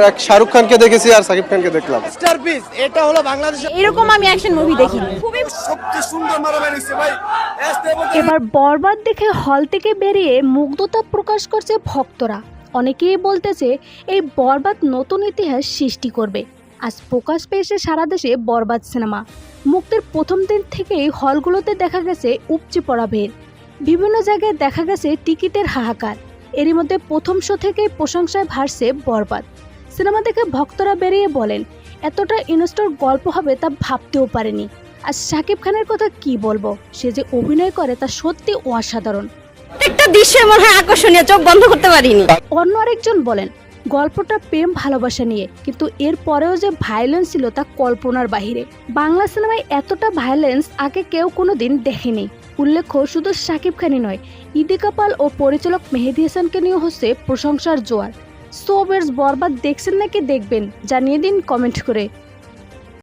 এক শাহরুখ খানকে দেখেছি আর সাকিব খানকে দেখলাম। মাস্টারপিস, এটা হলো বাংলাদেশের এরকম আমি অ্যাকশন মুভি দেখিনি। খুবই সবচেয়ে সুন্দর মারামারি হচ্ছে ভাই। এবার বরবাদ দেখে হল থেকে বেরিয়ে মুগ্ধতা প্রকাশ করছে ভক্তরা। অনেকেই বলতেছে এই বরবাদ নতুন ইতিহাস সৃষ্টি করবে। আজ প্রকাশ পেয়েছে সারা দেশে বরবাদ সিনেমা। মুক্তির প্রথম দিন থেকেই হলগুলোতে দেখা গেছে উপচে পড়া ভিড়। বিভিন্ন জায়গায় দেখা গেছে টিকিটের হাহাকার। এরই মধ্যে প্রথম শো থেকেই প্রশংসায় ভাসছে বরবাদ। সিনেমা দেখে ভক্তরা বেরিয়ে বলেন, এতটা ইনস্টল গল্প হবে তা ভাবতেও পারেনি। আর শাকিব খানের কথা কি বলবো, সে যে অভিনয় করে তা সত্যি অসাধারণ। প্রত্যেকটা দৃশ্যে মনে হয় আকর্ষণীয়, চোখ বন্ধ করতে পারিনি। অন্য আরেকজন বলেন, গল্পটা প্রেম ভালোবাসা নিয়ে, কিন্তু এর পরেও যে ভায়োলেন্স ছিল তা কল্পনার বাহিরে। বাংলা সিনেমায় এতটা ভায়োলেন্স আগে কেউ কোনোদিন দেখেনি। উল্লেখ্য, শুধু শাকিব খানই নয়, ইদি কাপাল ও পরিচালক মেহেদী হাসানকে নিয়ে হচ্ছে প্রশংসার জোয়ার। সো বেশ, বরবাদ দেখছেন নাকি দেখবেন জানিয়ে দিন কমেন্ট করে।